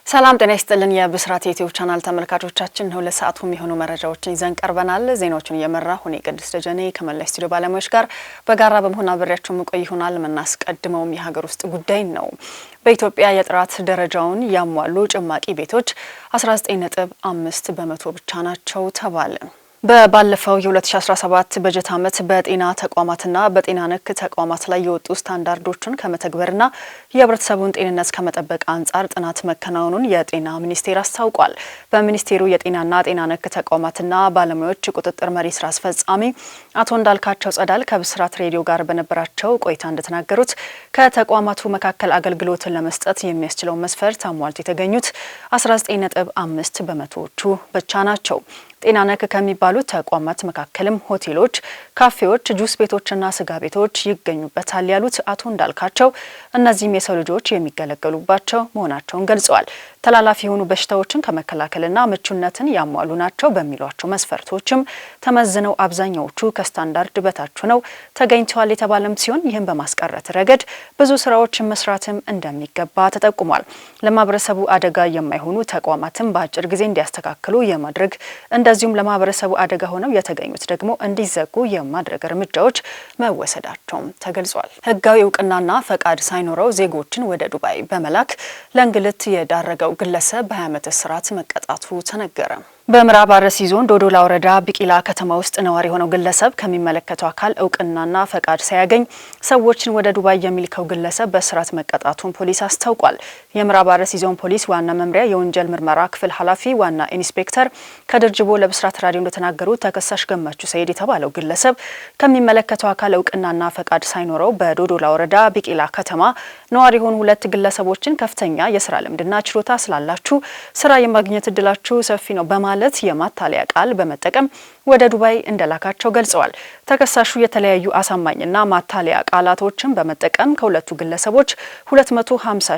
ሰላም ጤና ይስጥልን የብስራት ዩቲዩብ ቻናል ተመልካቾቻችን ነው ለሰዓቱ የሚሆኑ መረጃዎችን ይዘን ቀርበናል። ዜናዎቹን እየመራሁ እኔ ቅድስት ደጀኔ ከመላው ስቱዲዮ ባለሙያዎች ጋር በጋራ በመሆን አብሬያችሁ መቆይ ይሆናል። የምናስቀድመውም የሀገር ውስጥ ጉዳይ ነው። በኢትዮጵያ የጥራት ደረጃውን ያሟሉ ጭማቂ ቤቶች 19.5 በመቶ ብቻ ናቸው ተባለ። በባለፈው የ2017 በጀት ዓመት በጤና ተቋማትና በጤና ነክ ተቋማት ላይ የወጡ ስታንዳርዶችን ከመተግበርና የህብረተሰቡን ጤንነት ከመጠበቅ አንጻር ጥናት መከናወኑን የጤና ሚኒስቴር አስታውቋል። በሚኒስቴሩ የጤናና ጤና ነክ ተቋማትና ባለሙያዎች ቁጥጥር መሪ ስራ አስፈጻሚ አቶ እንዳልካቸው ጸዳል ከብስራት ሬዲዮ ጋር በነበራቸው ቆይታ እንደተናገሩት ከተቋማቱ መካከል አገልግሎትን ለመስጠት የሚያስችለው መስፈርት አሟልተው የተገኙት 19.5 በመቶዎቹ ብቻ ናቸው። ጤና ነክ ከሚባሉ ተቋማት መካከልም ሆቴሎች፣ ካፌዎች፣ ጁስ ቤቶችና ስጋ ቤቶች ይገኙበታል ያሉት አቶ እንዳልካቸው እነዚህም የሰው ልጆች የሚገለገሉባቸው መሆናቸውን ገልጸዋል። ተላላፊ የሆኑ በሽታዎችን ከመከላከልና ምቹነትን ያሟሉ ናቸው በሚሏቸው መስፈርቶችም ተመዝነው አብዛኛዎቹ ከስታንዳርድ በታች ነው ተገኝተዋል የተባለም ሲሆን ይህን በማስቀረት ረገድ ብዙ ስራዎችን መስራትም እንደሚገባ ተጠቁሟል። ለማህበረሰቡ አደጋ የማይሆኑ ተቋማትን በአጭር ጊዜ እንዲያስተካክሉ የማድረግ እንደዚሁም ለማህበረሰቡ አደጋ ሆነው የተገኙት ደግሞ እንዲዘጉ የማድረግ እርምጃዎች መወሰዳቸውም ተገልጿል። ህጋዊ እውቅናና ፈቃድ ሳይኖረው ዜጎችን ወደ ዱባይ በመላክ ለእንግልት የዳረገው ግለሰብ በ20 ዓመት እስራት መቀጣቱ ተነገረ። በምዕራብ አርሲ ዞን ዶዶላ ወረዳ ቢቂላ ከተማ ውስጥ ነዋሪ የሆነው ግለሰብ ከሚመለከተው አካል እውቅናና ፈቃድ ሳያገኝ ሰዎችን ወደ ዱባይ የሚልከው ግለሰብ በእስራት መቀጣቱን ፖሊስ አስታውቋል። የምዕራብ አርሲ ዞን ፖሊስ ዋና መምሪያ የወንጀል ምርመራ ክፍል ኃላፊ ዋና ኢንስፔክተር ከድርጅቦ ለብስራት ራዲዮ እንደተናገሩት ተከሳሽ ገመቹ ሰይድ የተባለው ግለሰብ ከሚመለከተው አካል እውቅናና ፈቃድ ሳይኖረው በዶዶላ ወረዳ ቢቂላ ከተማ ነዋሪ የሆኑ ሁለት ግለሰቦችን ከፍተኛ የስራ ልምድና ችሎታ ስላላችሁ ስራ የማግኘት እድላችሁ ሰፊ ነው በማለት የማታለያ ቃል በመጠቀም ወደ ዱባይ እንደላካቸው ገልጸዋል። ተከሳሹ የተለያዩ አሳማኝና ማታለያ ቃላቶችን በመጠቀም ከሁለቱ ግለሰቦች 250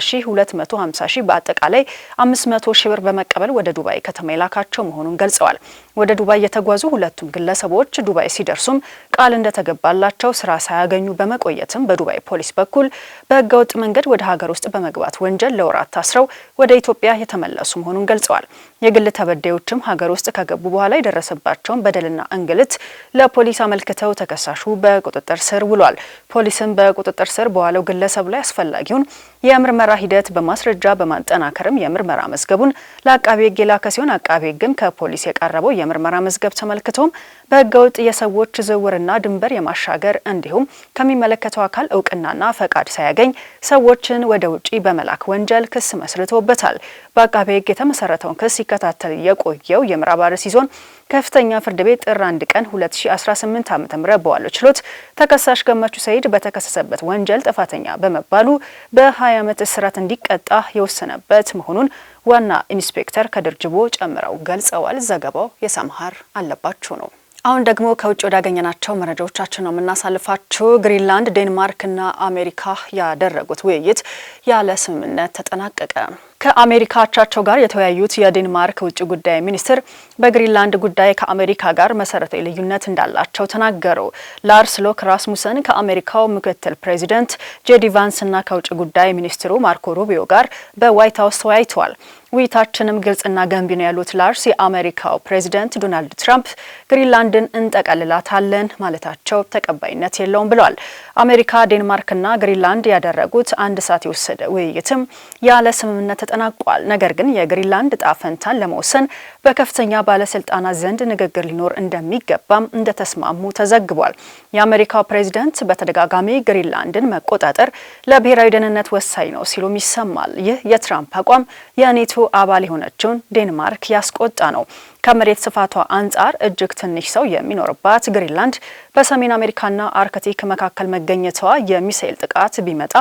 ሺህ በአጠቃላይ 500 ሺህ ብር በመቀበል ወደ ዱባይ ከተማ የላካቸው መሆኑን ገልጸዋል። ወደ ዱባይ የተጓዙ ሁለቱም ግለሰቦች ዱባይ ሲደርሱም ቃል እንደተገባላቸው ስራ ሳያገኙ በመቆየትም በዱባይ ፖሊስ በኩል በህገወጥ መንገድ ወደ ሀገር ውስጥ በመግባት ወንጀል ለወራት ታስረው ወደ ኢትዮጵያ የተመለሱ መሆኑን ገልጸዋል። የግል ተበዳዮችም ሀገር ውስጥ ከገቡ በኋላ የደረሰባቸውን በደልና እንግልት ለፖሊስ አመልክተው ተከሳሹ በቁጥጥር ስር ውሏል። ፖሊስም በቁጥጥር ስር በዋለው ግለሰብ ላይ አስፈላጊውን የምርመራ ሂደት በማስረጃ በማጠናከርም የምርመራ መዝገቡን ለአቃቤ ሕግ የላከ ሲሆን አቃቤ ሕግም ከፖሊስ የቀረበው የምርመራ መዝገብ ተመልክቶም በህገወጥ የሰዎች ዝውውርና ድንበር የማሻገር እንዲሁም ከሚመለከተው አካል እውቅናና ፈቃድ ሳያገኝ ሰዎችን ወደ ውጪ በመላክ ወንጀል ክስ መስርቶበታል። በአቃቤ ሕግ የተመሰረተውን ክስ ሲከታተል የቆየው የምዕራብ አርሲ ዞን ከፍተኛ ፍርድ ቤት ጥር 1 ቀን 2018 ዓ.ም በዋለው ችሎት ተከሳሽ ገመቹ ሰይድ በተከሰሰበት ወንጀል ጥፋተኛ በመባሉ በ20 ዓመት እስራት እንዲቀጣ የወሰነበት መሆኑን ዋና ኢንስፔክተር ከድርጅቦ ጨምረው ገልጸዋል። ዘገባው የሰምሃር አለባችሁ ነው። አሁን ደግሞ ከውጭ ወዳገኘናቸው መረጃዎቻችን ነው የምናሳልፋችሁ። ግሪንላንድ፣ ዴንማርክ እና አሜሪካ ያደረጉት ውይይት ያለ ስምምነት ተጠናቀቀ። ከአሜሪካ አቻቸው ጋር የተወያዩት የዴንማርክ ውጭ ጉዳይ ሚኒስትር በግሪንላንድ ጉዳይ ከአሜሪካ ጋር መሰረታዊ ልዩነት እንዳላቸው ተናገሩ። ላርስ ሎክ ራስሙሰን ከአሜሪካው ምክትል ፕሬዚደንት ጄዲ ቫንስ እና ከውጭ ጉዳይ ሚኒስትሩ ማርኮ ሩቢዮ ጋር በዋይት ሀውስ ተወያይተዋል። ውይይታችንም ግልጽና ገንቢ ነው ያሉት ላርስ የአሜሪካው ፕሬዚደንት ዶናልድ ትራምፕ ግሪንላንድን እንጠቀልላታለን ማለታቸው ተቀባይነት የለውም ብለዋል። አሜሪካ፣ ዴንማርክና ግሪንላንድ ያደረጉት 1 ሰዓት የወሰደ ውይይትም ያለ ስምምነት ተጠናቋል። ነገር ግን የግሪንላንድ ዕጣ ፈንታን ለመወሰን በከፍተኛ ባለስልጣናት ዘንድ ንግግር ሊኖር እንደሚገባም እንደተስማሙ ተዘግቧል። የአሜሪካው ፕሬዚደንት በተደጋጋሚ ግሪንላንድን መቆጣጠር ለብሔራዊ ደህንነት ወሳኝ ነው ሲሉም ይሰማል። ይህ የትራምፕ አቋም የኔቶ አባል የሆነችውን ዴንማርክ ያስቆጣ ነው። ከመሬት ስፋቷ አንጻር እጅግ ትንሽ ሰው የሚኖርባት ግሪንላንድ በሰሜን አሜሪካና አርክቲክ መካከል መገኘቷ የሚሳኤል ጥቃት ቢመጣ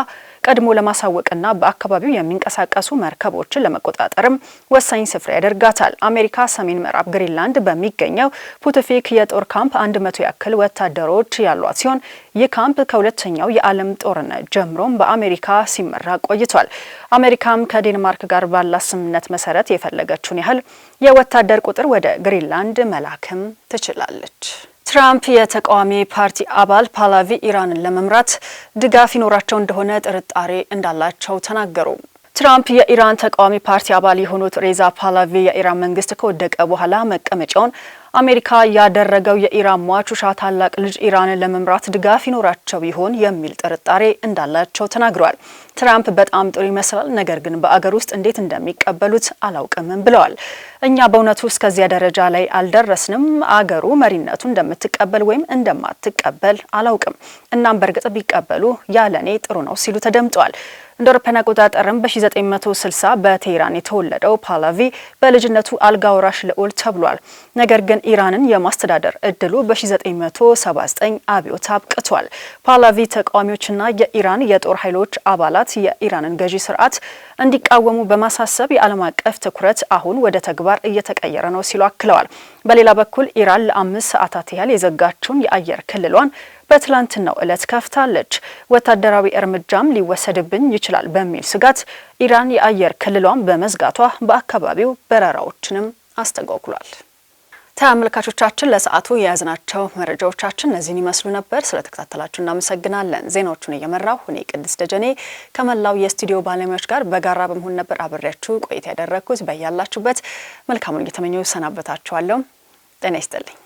ቀድሞ ለማሳወቅና በአካባቢው የሚንቀሳቀሱ መርከቦችን ለመቆጣጠርም ወሳኝ ስፍራ ያደርጋታል። አሜሪካ ሰሜን ምዕራብ ግሪንላንድ በሚገኘው ፑትቪክ የጦር ካምፕ 100 ያክል ወታደሮች ያሏት ሲሆን ይህ ካምፕ ከሁለተኛው የዓለም ጦርነት ጀምሮም በአሜሪካ ሲመራ ቆይቷል። አሜሪካም ከዴንማርክ ጋር ባላት ስምምነት መሰረት የፈለገችውን ያህል የወታደር ቁጥር ወደ ግሪንላንድ መላክም ትችላለች። ትራምፕ የተቃዋሚ ፓርቲ አባል ፓላቪ ኢራንን ለመምራት ድጋፍ ይኖራቸው እንደሆነ ጥርጣሬ እንዳላቸው ተናገሩ። ትራምፕ የኢራን ተቃዋሚ ፓርቲ አባል የሆኑት ሬዛ ፓህላቪ የኢራን መንግስት ከወደቀ በኋላ መቀመጫውን አሜሪካ ያደረገው የኢራን ሟቹ ሻህ ታላቅ ልጅ ኢራንን ለመምራት ድጋፍ ይኖራቸው ይሆን የሚል ጥርጣሬ እንዳላቸው ተናግረዋል። ትራምፕ በጣም ጥሩ ይመስላል፣ ነገር ግን በአገር ውስጥ እንዴት እንደሚቀበሉት አላውቅም ብለዋል። እኛ በእውነቱ እስከዚያ ደረጃ ላይ አልደረስንም። አገሩ መሪነቱ እንደምትቀበል ወይም እንደማትቀበል አላውቅም። እናም በእርግጥ ቢቀበሉ ያለኔ ጥሩ ነው ሲሉ ተደምጠዋል። እንደ አውሮፓውያን አቆጣጠርም በ1960 በቴህራን የተወለደው ፓህላቪ በልጅነቱ አልጋ ወራሽ ልዑል ተብሏል። ነገር ግን ኢራንን የማስተዳደር እድሉ በ1979 አብዮት አብቅቷል። ፓህላቪ ተቃዋሚዎችና የኢራን የጦር ኃይሎች አባላት የኢራንን ገዢ ስርዓት እንዲቃወሙ በማሳሰብ የዓለም አቀፍ ትኩረት አሁን ወደ ተግባር እየተቀየረ ነው ሲሉ አክለዋል። በሌላ በኩል ኢራን ለ5 ሰዓታት ያህል የዘጋችውን የአየር ክልሏን በትላንትናው ዕለት ከፍታለች። ወታደራዊ እርምጃም ሊወሰድብኝ ይችላል በሚል ስጋት ኢራን የአየር ክልሏን በመዝጋቷ በአካባቢው በረራዎችንም አስተጓጉሏል። ተመልካቾቻችን ለሰዓቱ የያዝናቸው መረጃዎቻችን እነዚህን ይመስሉ ነበር። ስለተከታተላችሁ እናመሰግናለን። ዜናዎቹን እየመራሁ እኔ ቅድስት ደጀኔ ከመላው የስቱዲዮ ባለሙያዎች ጋር በጋራ በመሆን ነበር አብሬያችሁ ቆይታ ያደረኩት። በያላችሁበት መልካሙን እየተመኘሁ ሰናበታችኋለሁ። ጤና ይስጥልኝ።